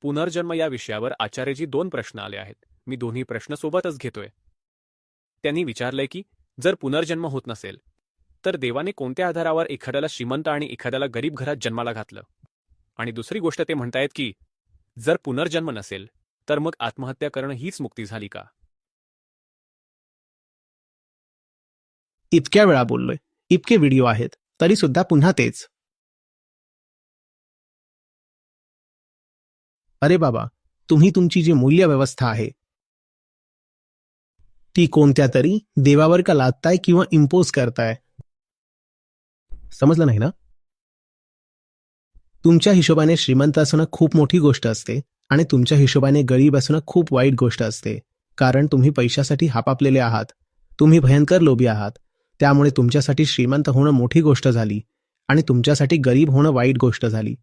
पुनर्जन्म या विषयावर आचार्यजी 2 प्रश्न आले आहेत. मी दोन्ही प्रश्न सोबतच घेतोय. त्यांनी विचारलंय की जर पुनर्जन्म होत नसेल तर देवाने कोणत्या आधारावर एखाद्याला श्रीमंत आणि एखाद्याला गरीब घरात जन्माला घातलं. आणि दुसरी गोष्ट ते म्हणतायत की जर पुनर्जन्म नसेल तर मग आत्महत्या करणं हीच मुक्ती झाली का? इतक्या वेळा बोललोय, इतके व्हिडिओ आहेत, तरी सुद्धा पुन्हा तेच. अरे बाबा, तुम्ही तुमची जी मूल्य व्यवस्था आहे ती कोणत्या तरी देवावर का लादताय किंवा इम्पोज करताय. समजलं नाही ना? तुमच्या हिशोबाने श्रीमंत असणं खूप मोठी गोष्ट असते आणि तुमच्या हिशोबाने गरीब असणं खूप वाईट गोष्ट असते. कारण तुम्ही पैशासाठी हापापलेले आहात. तुम्ही भयंकर लोभी आहात. त्यामुळे तुमच्यासाठी श्रीमंत होणं मोठी गोष्ट झाली आणि तुमच्यासाठी गरीब होणं वाईट गोष्ट झाली.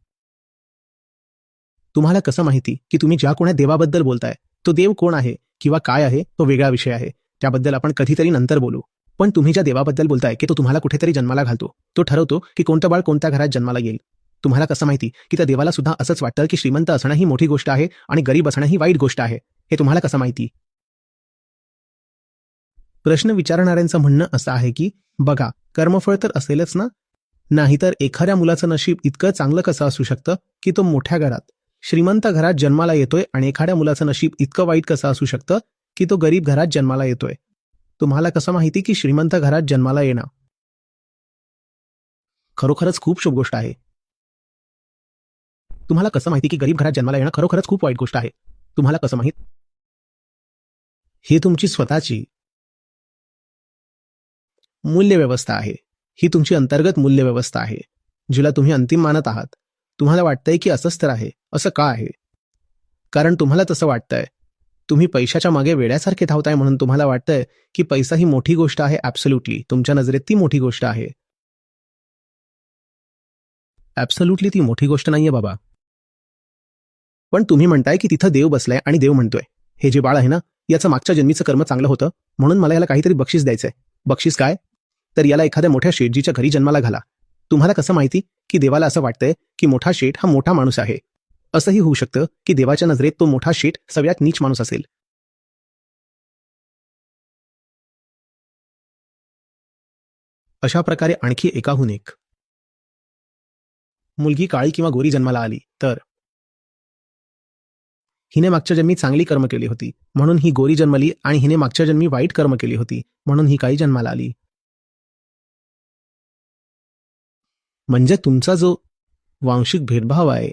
तुम्हाला कसं माहिती की तुम्ही ज्या कोण्या देवाबद्दल बोलताय तो देव कोण आहे किंवा काय आहे तो वेगळा विषय आहे. त्याबद्दल आपण कधीतरी नंतर बोलू. पण तुम्ही ज्या देवाबद्दल बोलताय की तो तुम्हाला कुठेतरी जन्माला घालतो, तो ठरवतो की कोणतं बाळ कोणत्या घरात जन्माला येईल. तुम्हाला कसं माहिती की त्या देवाला सुद्धा असंच वाटतं की श्रीमंत असणं ही मोठी गोष्ट आहे आणि गरीब असणं ही वाईट गोष्ट आहे? हे तुम्हाला कसं माहिती? प्रश्न विचारणाऱ्यांचं म्हणणं असं आहे की बघा, कर्मफळ तर असेलच ना. नाहीतर एखाद्या मुलाचं नशीब इतकं चांगलं कसं असू शकतं की तो मोठ्या घरात श्रीमंत घरात जन्माला येतोय आणि एखाद्या मुलाचं नशीब इतकं वाईट कसं असू शकतं की तो गरीब घरात जन्माला येतोय? तुम्हाला कसं माहिती की श्रीमंत घरात जन्माला येणं खरोखरच खूप शुभ गोष्ट आहे? तुम्हाला कसं माहिती की गरीब घरात जन्माला येणं खरोखरच खूप वाईट गोष्ट आहे? तुम्हाला कसं माहित? ही तुमची स्वतःची मूल्यव्यवस्था आहे. ही तुमची अंतर्गत मूल्यव्यवस्था आहे, जिला तुम्ही अंतिम मानत आहात. तुम्हाला वाटतंय की असंच तर आहे. असं का आहे? कारण तुम्हाला तसं वाटतंय. तुम्ही पैशाच्या मागे वेड्यासारखे धावताय म्हणून तुम्हाला वाटतंय की पैसा ही मोठी गोष्ट आहे. ॲब्सोल्युटली तुमच्या नजरेत ती मोठी गोष्ट आहे. ॲब्सोल्युटली ती मोठी गोष्ट नाहीये बाबा. पण तुम्ही म्हणताय की तिथं देव बसलाय आणि देव म्हणतोय, हे जे बाळ आहे ना, याचं मागच्या जन्मीचं कर्म चांगलं होतं म्हणून मला याला काहीतरी बक्षीस द्यायचंय. बक्षीस काय? तर याला एखाद्या मोठ्या शेठजीच्या घरी जन्माला घाला. तुम्हाला कसं माहिती की देवाला असं वाटतंय की मोठा शेठ हा मोठा माणूस आहे? असंही होऊ शकतं की देवाच्या नजरेत तो मोठा शेठ सगळ्यात नीच माणूस असेल. अशा प्रकारे आणखी एकाहून एक मुलगी काळी किंवा गोरी जन्माला आली तर हिने मागच्या जन्मी चांगली कर्म केली होती म्हणून ही गोरी जन्मली आणि हिने मागच्या जन्मी वाईट कर्म केली होती म्हणून ही काळी जन्माला आली. म्हणजे तुमचा जो वांशिक भेदभाव आहे,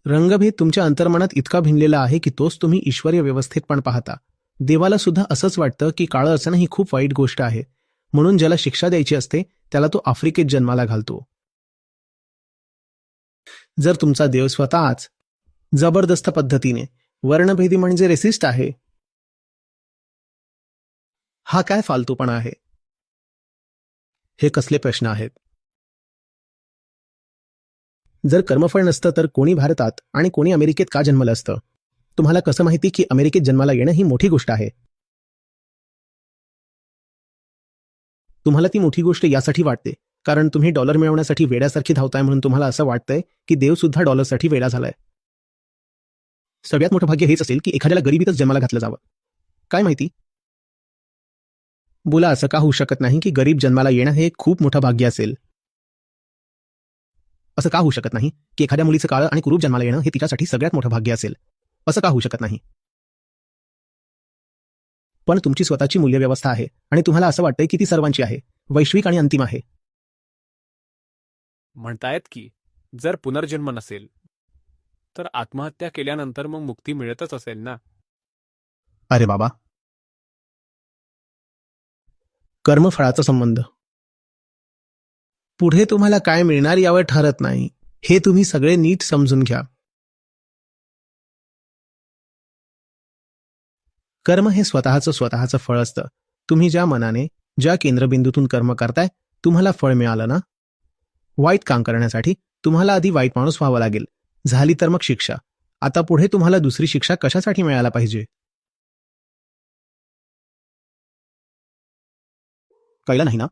रंगभेद तुमच्या अंतर्मनात इतका भिनलेला आहे की तोच तुम्ही ईश्वरीय व्यवस्थेत पण पाहता. देवाला सुद्धा असंच वाटतं की काळं असणं ही खूप वाईट गोष्ट आहे म्हणून ज्याला शिक्षा द्यायची असते त्याला तो आफ्रिकेत जन्माला घालतो. जर तुमचा देव स्वतःच जबरदस्त पद्धतीने वर्णभेदी म्हणजे रेसिस्ट आहे, हा काय फालतूपणा आहे? हे कसले प्रश्न आहेत? जर कर्मफळ नसतं तर कोणी भारतात आणि कोणी अमेरिकेत का जन्मलं असतं? तुम्हाला कसं माहिती की अमेरिकेत जन्माला येणं ही मोठी गोष्ट आहे? तुम्हाला ती मोठी गोष्ट यासाठी वाटते कारण तुम्ही डॉलर मिळवण्यासाठी वेड्यासारखी धावताय म्हणून तुम्हाला असं वाटतंय की देव सुद्धा डॉलरसाठी वेडा झालाय. सगळ्यात मोठं भाग्य हेच असेल की एखाद्याला गरिबीतच जन्माला घातलं जावं. काय माहिती? बोला, असं का होऊ शकत नाही की गरीब जन्माला येणं हे खूप मोठं भाग्य असेल? असं का होऊ शकत नाही की एखाद्या मुलीचं काळं आणि कुरूप जन्माला येणं हे तिच्यासाठी सगळ्यात मोठं भाग्य असेल? असं का होऊ शकत नाही? पण तुमची स्वतःची मूल्यव्यवस्था आहे आणि तुम्हाला असं वाटतंय की ती सर्वांची आहे, वैश्विक आणि अंतिम आहे. म्हणतायत की जर पुनर्जन्म नसेल तर आत्महत्या केल्यानंतर मग मुक्ती मिळतच असेल ना? अरे बाबा, कर्मफळाचा संबंध पुढे तुम्हाला काय मिळणार यावर ठरत नाही. हे तुम्ही सगळे नीट समजून घ्या. कर्म हे स्वतःचं फळ असतं. तुम्ही ज्या मनाने, ज्या केंद्रबिंदूतून कर्म करताय, तुम्हाला फळ मिळालं ना. वाईट काम करण्यासाठी तुम्हाला आधी वाईट माणूस व्हावं लागेल. झाली तर मग शिक्षा. आता पुढे तुम्हाला दुसरी शिक्षा कशासाठी मिळायला पाहिजे? कळलं नाही ना?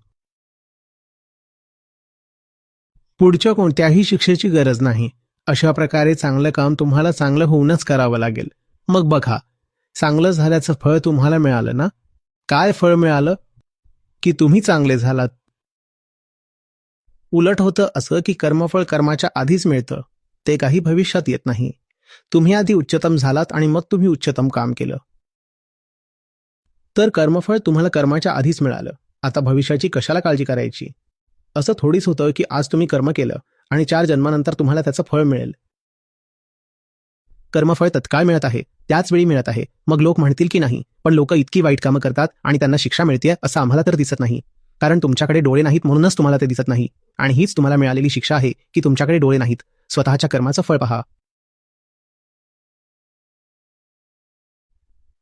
पुढच्या कोणत्याही शिक्षेची गरज नाही. अशा प्रकारे चांगलं काम तुम्हाला चांगलं होऊनच करावं लागेल. मग बघा, चांगलं झाल्याचं फळ तुम्हाला मिळालं ना? काय फळ मिळालं? की तुम्ही चांगले झालात. उलट होतं असं की कर्मफळ कर्माच्या आधीच मिळतं, ते काही भविष्यात येत नाही. तुम्ही आधी उच्चतम झालात आणि मग तुम्ही उच्चतम काम केलं, तर कर्मफळ तुम्हाला कर्माच्या आधीच मिळालं. आता भविष्याची कशाला काळजी करायची? असं थोडीच होतं की आज तुम्ही कर्म केलं आणि 4 जन्मानंतर तुम्हाला त्याचं फळ मिळेल. कर्मफळ तत्काळ मिळत आहे, त्याच वेळी मिळत आहे. मग लोक म्हणतील की नाही, पण लोक इतकी वाईट कामं करतात आणि त्यांना शिक्षा मिळते असं आम्हाला तर दिसत नाही. कारण तुमच्याकडे डोळे नाहीत म्हणूनच तुम्हाला ते दिसत नाही. आणि हीच तुम्हाला मिळालेली शिक्षा आहे की तुमच्याकडे डोळे नाहीत. स्वतःच्या कर्माचं फळ पहा.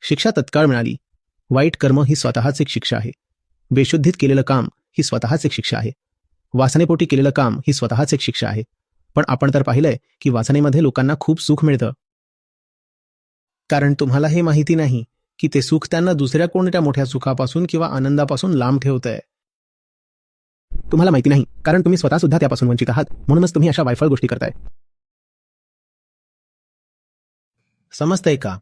शिक्षा तत्काळ मिळाली. वाईट कर्म ही स्वतःच एक शिक्षा आहे. बेशुद्धीत केलेलं काम ही स्वतःच एक शिक्षा आहे. वासनेपोटी केलेलं काम ही स्वतःच एक शिक्षा आहे. पण आपण तर पाहिलंय की वासनेमध्ये लोकांना खूप सुख मिळतं. कारण तुम्हाला हे माहिती नाही की ते सुख त्यांना दुसऱ्या कोणत्या मोठ्या सुखापासून किंवा आनंदापासून लांब ठेवतंय. तुम्हाला माहिती नाही कारण तुम्ही स्वतः सुद्धा त्यापासून वंचित आहात, म्हणूनच तुम्ही अशा वायफळ गोष्टी करताय. समजतंय का?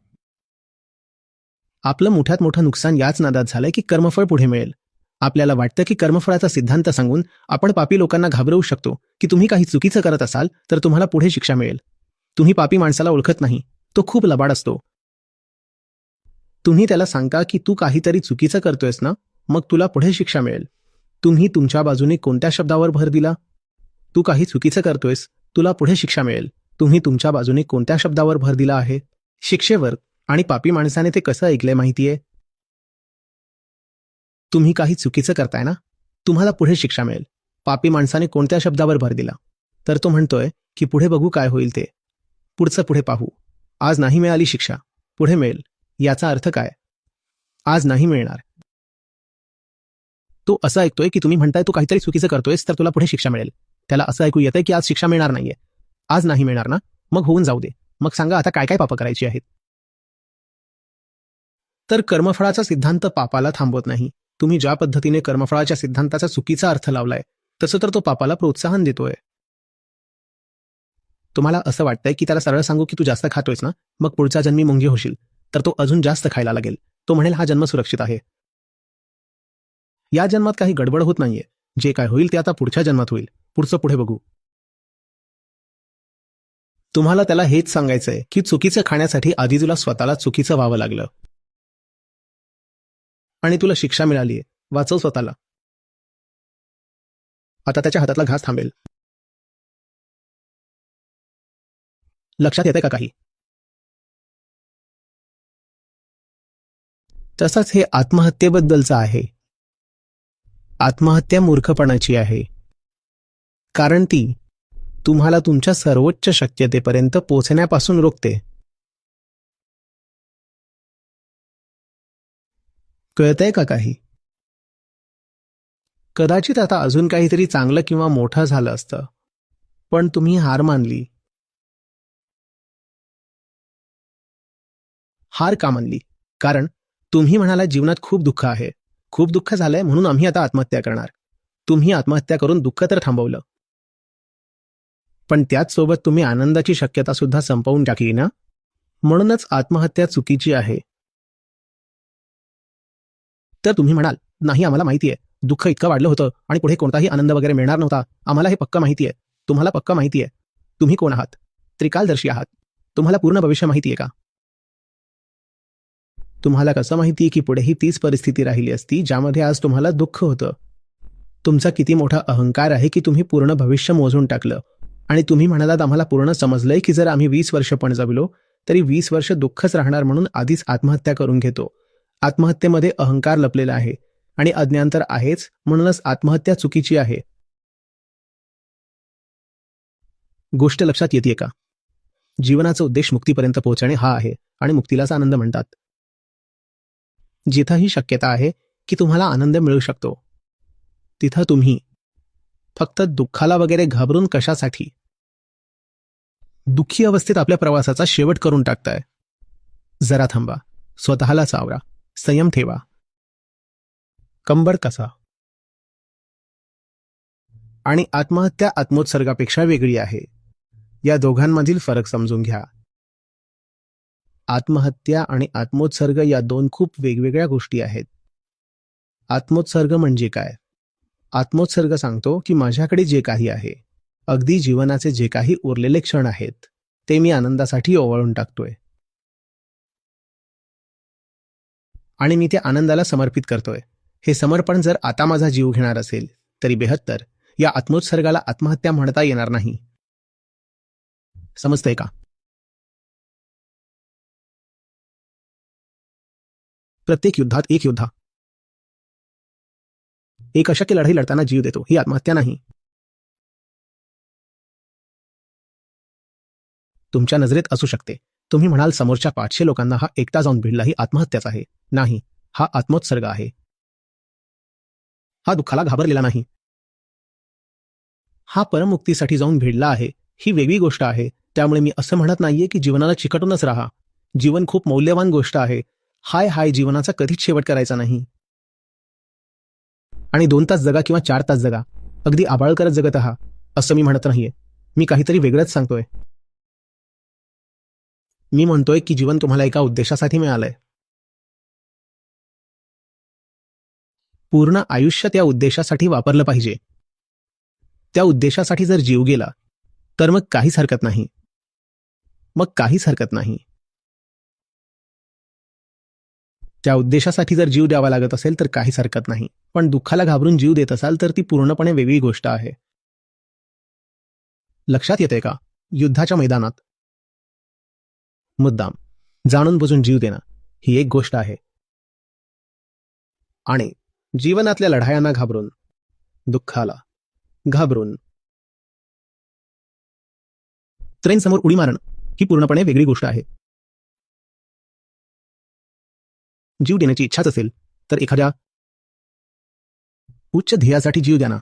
आपलं मोठ्यात मोठं नुकसान याच नादात झालंय की कर्मफळ पुढे मिळेल. आपल्याला वाटतं की कर्मफळाचा सिद्धांत सांगून आपण पापी लोकांना घाबरवू शकतो की तुम्ही काही चुकीचं करत असाल तर तुम्हाला पुढे शिक्षा मिळेल. तुम्ही पापी माणसाला ओळखत नाही, तो खूप लबाड असतो. तुम्ही त्याला सांगता की तू काहीतरी चुकीचं करतोयस ना, मग तुला पुढे शिक्षा मिळेल. तुम्ही तुमच्या बाजूने कोणत्या शब्दावर भर दिला? तू काही चुकीचं करतोयस, तुला पुढे शिक्षा मिळेल. तुम्ही तुमच्या बाजूने कोणत्या शब्दावर भर दिला आहे? शिक्षेवर. आणि पापी माणसाने ते कसं ऐकलंय माहितीये? तुम्ही काही चुकीचं करताय ना, तुम्हाला पुढे शिक्षा मिळेल. पापी माणसाने कोणत्या शब्दावर भर दिला? तर तो म्हणतोय की पुढे बघू काय होईल ते. पुढचं पुढे पाहू. आज नाही मिळाली शिक्षा, पुढे मिळेल. याचा अर्थ काय? आज नाही मिळणार. तो असं ऐकतोय की तुम्ही म्हणताय तू काहीतरी चुकीचं करतोयस तर तुला पुढे शिक्षा मिळेल. त्याला असं ऐकू येतंय की आज शिक्षा मिळणार नाहीये. आज नाही मिळणार ना, मग होऊन जाऊ दे. मग सांगा आता काय काय पापं करायची आहेत? तर कर्मफळाचा सिद्धांत पापाला थांबवत नाही. तुम्ही ज्या पद्धतीने कर्मफळाच्या सिद्धांताचा चुकीचा अर्थ लावलाय, तसं तर तो पापाला प्रोत्साहन देतोय. तुम्हाला असं वाटतंय की त्याला सरळ सांगू की तू जास्त खातोयस ना, मग पुढच्या जन्मी मुंगी होशील. तर तो अजून जास्त खायला लागेल. तो म्हणेल हा जन्म सुरक्षित आहे. या जन्मात काही गडबड होत नाहीये. जे काय होईल ते आता पुढच्या जन्मात होईल. पुढचं पुढे बघू. तुम्हाला त्याला हेच सांगायचंय की चुकीचं खाण्यासाठी आधी तुला स्वतःला चुकीचं व्हावं लागलं आणि तुला शिक्षा मिळालीये. वाचव स्वतःला. आता त्याच्या हातातला घास थांबेल. लक्षात येते का काही? तसंच हे आत्महत्येबद्दलचं आहे. आत्महत्या मूर्खपणाची आहे. कारण ती तुम्हाला तुमच्या सर्वोच्च शक्यतेपर्यंत पोहोचण्यापासून रोखते. कळतंय का काही? कदाचित आता अजून काहीतरी चांगलं किंवा मोठं झालं असतं, पण तुम्ही हार मानली. हार का मानली? कारण तुम्ही म्हणाला जीवनात खूप दुःख आहे. खूप दुःख झालंय म्हणून आम्ही आता आत्महत्या करणार. तुम्ही आत्महत्या करून दुःख तर थांबवलं, पण त्याच सोबत तुम्ही आनंदाची शक्यता सुद्धा संपवून टाकली ना. म्हणूनच आत्महत्या चुकीची आहे. तर तुम्ही म्हणाल, नाही आम्हाला माहितीये, दुःख इतकं वाढलं होतं आणि पुढे कोणताही आनंद वगैरे मिळणार नव्हता. आम्हाला हे पक्क माहितीये. तुम्हाला पक्क माहितीये. तुम्ही कोण आहात? त्रिकालदर्शी आहात. तुम्हाला पूर्ण भविष्य माहितीये का? तुम्हाला कसं माहितीये की पुढेही तीच परिस्थिती राहिली असती ज्यामध्ये आज तुम्हाला दुःख होतं? तुमचा किती मोठा अहंकार आहे की तुम्ही पूर्ण भविष्य मोजून टाकलं आणि तुम्ही म्हणालात आम्हाला पूर्ण समजलंय की जर आम्ही 20 वर्ष पण जगलो तरी 20 वर्ष दुःखच राहणार म्हणून आधीच आत्महत्या करून घेतो. आत्महत्येमध्ये अहंकार लपलेला आहे आणि अज्ञान तर आहेच, म्हणूनच आत्महत्या चुकीची आहे. गोष्ट लक्षात येते का? जीवनाचा उद्देश मुक्तीपर्यंत पोहोचणे हा आहे आणि मुक्तीलाच आनंद म्हणतात. जिथं ही शक्यता आहे की तुम्हाला आनंद मिळू शकतो, तिथं तुम्ही फक्त दुःखाला वगैरे घाबरून कशासाठी? दुःखी अवस्थेत आपल्या प्रवासाचा शेवट करून टाकताय. जरा थांबा, स्वतःला सावरा, संयम ठेवा. कंबर कसा? आणि आत्महत्या आत्मोत्सर्गापेक्षा वेगळी आहे. या दोघांमधील फरक समजून घ्या. आत्महत्या आणि आत्मोत्सर्ग या दोन खूप वेगवेगळ्या गोष्टी आहेत. आत्मोत्सर्ग म्हणजे काय? आत्मोत्सर्ग सांगतो की माझ्याकडे जे काही आहे, अगदी जीवनाचे जे काही उरलेले क्षण आहेत, ते मी आनंदासाठी ओवाळून टाकतोय आणि मी त्या आनंदाला समर्पित करतोय. हे समर्पण जर आता माझा जीव घेणार असेल तरी बेहत्तर. या आत्मोत्सर्गाला आत्महत्या म्हणता येणार नाही. समजतंय का? प्रत्येक युद्धात एक योद्धा एक अशक्य लढाई लढताना जीव देतो, ही आत्महत्या नाही. तुमच्या नजरेत असू शकते. तुम्ही म्हणाल समोरच्या 500 लोकांना हा एकटा जाऊन भिडला, ही आत्महत्याच आहे. नाही, हा आत्मोत्सर्ग आहे. हा दुःखाला घाबरलेला नाही. हा परमुक्तीसाठी जाऊन भिडला आहे. ही वेगळी गोष्ट आहे. त्यामुळे मी असं म्हणत नाहीये की जीवनाला चिकटूनच राहा. जीवन खूप मौल्यवान गोष्ट आहे. हाय हाय जीवनाचा कधीच शेवट करायचा नाही. आणि 2 तास जगा किंवा 4 तास जगा, अगदी आबाळ करत जगत आहात असं मी म्हणत नाहीये. मी काहीतरी वेगळंच सांगतोय. मी म्हणतोय की जीवन तुम्हाला एका उद्देशासाठी मिळालंय. पूर्ण आयुष्य त्या उद्देशासाठी वापरलं पाहिजे. त्या उद्देशासाठी जर जीव गेला तर मग काहीच हरकत नाही. मग काहीच हरकत नाही. त्या उद्देशासाठी जर जीव द्यावा लागत असेल तर काहीच हरकत नाही. पण दुःखाला घाबरून जीव देत असाल तर ती पूर्णपणे वेगळी गोष्ट आहे. लक्षात येते का? युद्धाच्या मैदानात मुद्दाम जाणून बुजून जीव देणं ही एक गोष्ट आहे. आणि जीवनातल्या लढायांना घाबरून, दुःखाला घाबरून ट्रेनसमोर उडी मारणं ही पूर्णपणे वेगळी गोष्ट आहे. जीव देण्याची इच्छाच असेल तर एखाद्या उच्च ध्येयासाठी जीव द्या ना.